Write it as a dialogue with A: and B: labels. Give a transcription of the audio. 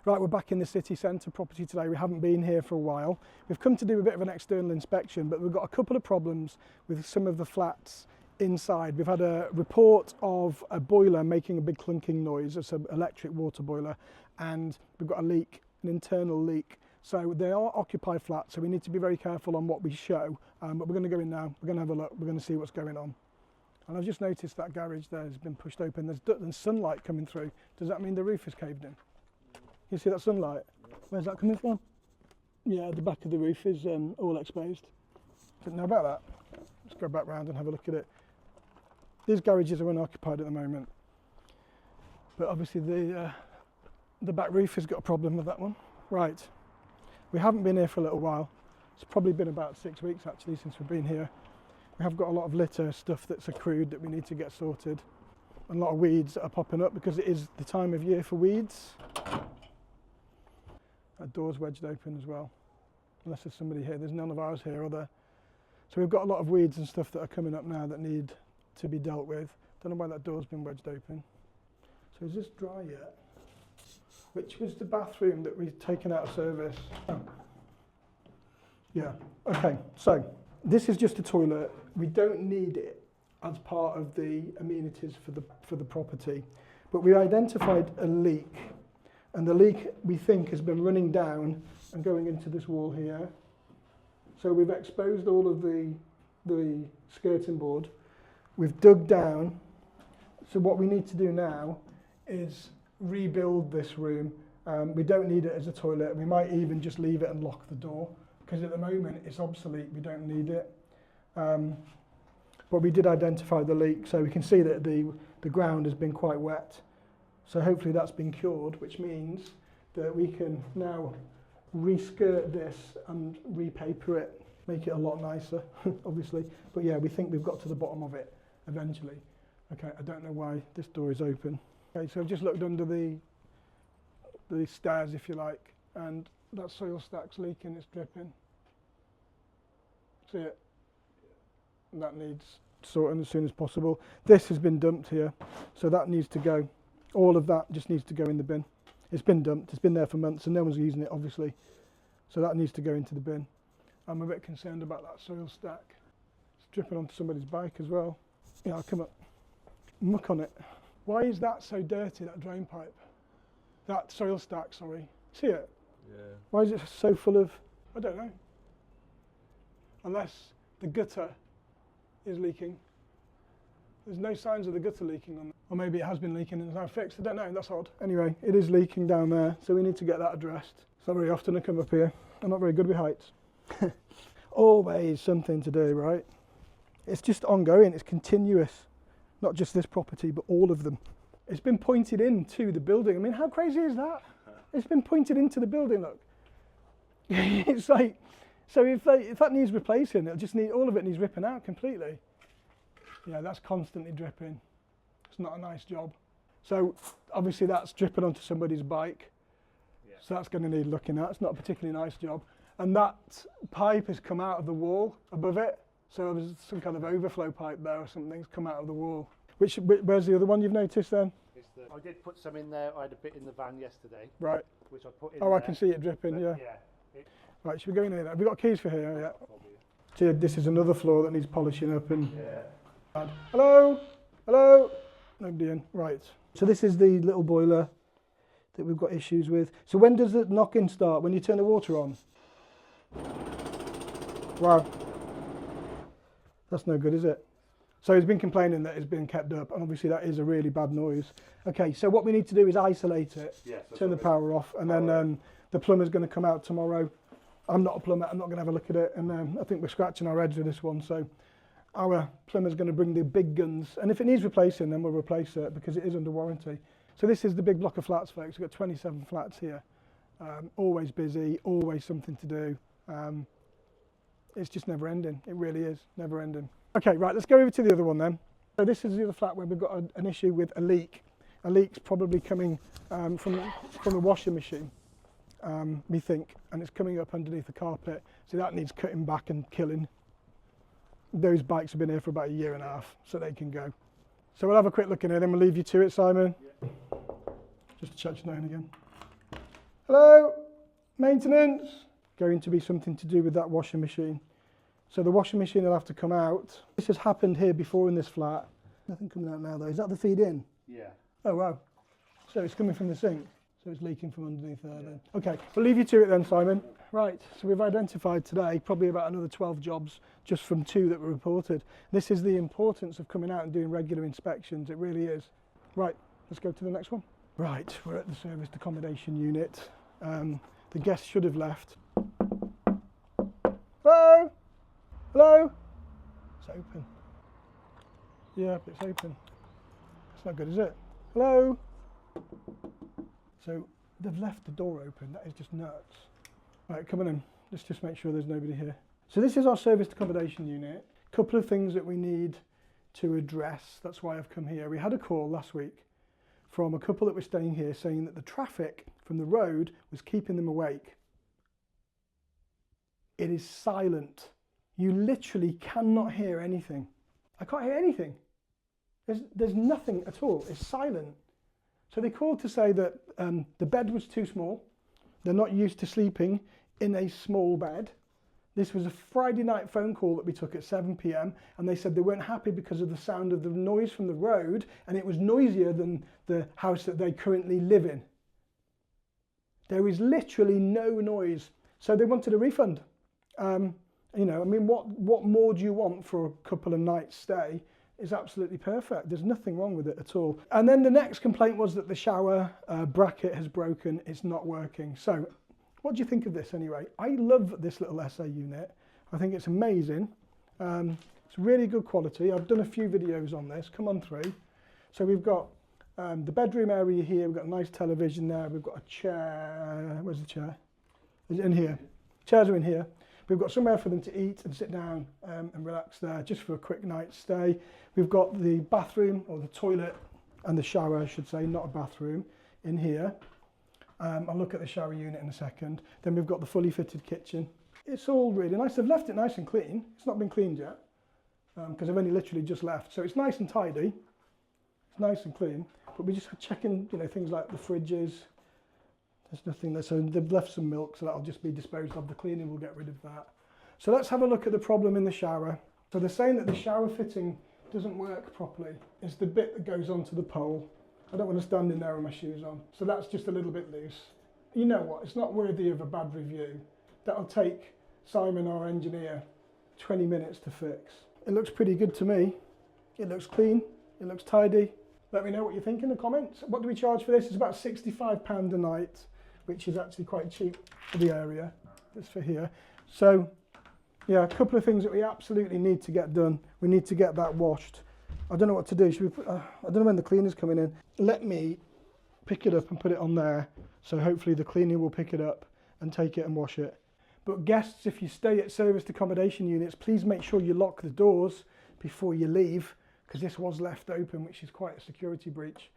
A: Right, we're back in the city centre property today. We haven't been here for a while. We've come to do a bit of an external inspection, but we've got a couple of problems with some of the flats inside. We've had a report of a boiler making a big clunking noise. It's an electric water boiler, and we've got a leak, an internal leak. So they are occupied flats, so we need to be very careful on what we show. But we're going to go in now. We're going to have a look. We're going to see what's going on. And I've just noticed that garage there has been pushed open. There's sunlight coming through. Does that mean the roof is caved in? You see that sunlight? Where's that coming from? Yeah, the back of the roof is all exposed. Didn't know about that. Let's go back round and have a look at it. These garages are unoccupied at the moment, but obviously the back roof has got a problem with that one. Right, we haven't been here for a little while. It's probably been about 6 weeks actually since we've been here. We have got a lot of litter stuff that's accrued that we need to get sorted. And a lot of weeds that are popping up because it is the time of year for weeds. That door's wedged open as well, unless there's somebody here. There's none of ours here, are there? So we've got a lot of weeds and stuff that are coming up now that need to be dealt with. Don't know why that door's been wedged open. So is this dry yet? Which was the bathroom that we've taken out of service? Oh. Yeah, okay, so this is just a toilet. We don't need it as part of the amenities for the property, but we identified a leak. And the leak, we think, has been running down and going into this wall here. So we've exposed all of the skirting board. We've dug down. So what we need to do now is rebuild this room. We don't need it as a toilet. We might even just leave it and lock the door, because at the moment it's obsolete. We don't need it. But we did identify the leak, so we can see that the ground has been quite wet. So hopefully that's been cured, which means that we can now reskirt this and repaper it, make it a lot nicer, obviously. But yeah, we think we've got to the bottom of it eventually. Okay, I don't know why this door is open. Okay, so I've just looked under the stairs, if you like, and that soil stack's leaking, it's dripping. See it? That needs sorting as soon as possible. This has been dumped here, so that needs to go. All of that just needs to go in the bin. It's been dumped, it's been there for months and no one's using it obviously. So that needs to go into the bin. I'm a bit concerned about that soil stack. It's dripping onto somebody's bike as well. Yeah, I'll come up. Muck on it. Why is that so dirty, that drain pipe? That soil stack, sorry. See it? Yeah. Why is it so full of, I don't know. Unless the gutter is leaking. There's no signs of the gutter leaking on it. Or maybe it has been leaking and it's now fixed. I don't know, that's odd. Anyway, it is leaking down there, so we need to get that addressed. It's not very often I come up here. I'm not very good with heights. Always something to do, right? It's just ongoing, it's continuous. Not just this property, but all of them. It's been pointed into the building. I mean, how crazy is that? It's been pointed into the building, look. It's like, so if that needs replacing, it'll just need, all of it needs ripping out completely. Yeah, that's constantly dripping. It's not a nice job. So obviously that's dripping onto somebody's bike. Yeah. So that's going to need looking at. It's not a particularly nice job. And that pipe has come out of the wall above it. So there's some kind of overflow pipe there or something's come out of the wall. Where's the other one you've noticed then?
B: I did put some in there. I had a bit in the van yesterday.
A: Right.
B: Which I put in
A: there.
B: I
A: can see it dripping, yeah.
B: Yeah.
A: Right, should we go in here? Have we got keys for here? Yeah. So this is another floor that needs polishing up and... Yeah. Hello? Hello? Nobody in. Right. So this is the little boiler that we've got issues with. So when does the knock-in start? When you turn the water on? Wow. That's no good, is it? So he's been complaining that it's been kept up, and obviously that is a really bad noise. Okay, so what we need to do is isolate it, turn the power off, and then the plumber's going to come out tomorrow. I'm not a plumber, I'm not going to have a look at it, and I think we're scratching our heads with this one, so our plumber's going to bring the big guns, and if it needs replacing, then we'll replace it because it is under warranty. So this is the big block of flats, folks. We've got 27 flats here. Always busy, always something to do. It's just never ending. It really is never ending. Okay, right, let's go over to the other one then. So this is the other flat where we've got an issue with a leak. A leak's probably coming from the washing machine, we think, and it's coming up underneath the carpet. So that needs cutting back and killing. Those bikes have been here for about 1.5 years, so they can go. So we'll have a quick look in here, then we'll leave you to it, Simon. Yeah. Just to check your name again. Hello? Maintenance? Going to be something to do with that washing machine. So the washing machine will have to come out. This has happened here before in this flat. Nothing coming out now though. Is that the feed in?
B: Yeah.
A: Oh wow. So it's coming from the sink. So it's leaking from underneath there then. Okay, we'll leave you to it then, Simon. Right, so we've identified today probably about another 12 jobs just from 2 that were reported. This is the importance of coming out and doing regular inspections. It really is. Right, let's go to the next one. Right, we're at the serviced accommodation unit. The guests should have left. Hello? Hello? It's open. Yeah, it's open. It's not good, is it? Hello? So they've left the door open. That is just nuts. Right, come on in. Let's just make sure there's nobody here. So this is our serviced accommodation unit. A couple of things that we need to address. That's why I've come here. We had a call last week from a couple that were staying here saying that the traffic from the road was keeping them awake. It is silent. You literally cannot hear anything. I can't hear anything. There's nothing at all. It's silent. So they called to say that the bed was too small. They're not used to sleeping in a small bed. This was a Friday night phone call that we took at 7 p.m. and they said they weren't happy because of the sound of the noise from the road, and it was noisier than the house that they currently live in. There is literally no noise. So they wanted a refund. You know, I mean, what more do you want for a couple of nights stay? Is absolutely perfect. There's nothing wrong with it at all. And then the next complaint was that the shower bracket has broken. It's not working. So what do you think of this anyway? I love this little SA unit. I think it's amazing. It's really good quality. I've done a few videos on this. Come on through. So we've got the bedroom area here. We've got a nice television there. We've got a chair. Where's the chair? Is it in here? Chairs are in here. We've got somewhere for them to eat and sit down and relax there just for a quick night's stay. We've got the bathroom, or the toilet and the shower, I should say, not a bathroom, in here. I'll look at the shower unit in a second. Then we've got the fully fitted kitchen. It's all really nice. They've left it nice and clean. It's not been cleaned yet because I've only literally just left. So it's nice and tidy. It's nice and clean. But we're just checking, you know, things like the fridges. There's nothing there, so they've left some milk, so that'll just be disposed of. The cleaning will get rid of that. So let's have a look at the problem in the shower. So they're saying that the shower fitting doesn't work properly. It's the bit that goes onto the pole. I don't want to stand in there with my shoes on. So that's just a little bit loose. You know what, it's not worthy of a bad review. That'll take Simon, our engineer, 20 minutes to fix. It looks pretty good to me. It looks clean, it looks tidy. Let me know what you think in the comments. What do we charge for this? It's about £65 a night, which is actually quite cheap for the area. That's for here. So, yeah, a couple of things that we absolutely need to get done. We need to get that washed. I don't know what to do. Should we put, I don't know when the cleaner's coming in. Let me pick it up and put it on there. So hopefully the cleaner will pick it up and take it and wash it. But guests, if you stay at serviced accommodation units, please make sure you lock the doors before you leave, because this was left open, which is quite a security breach.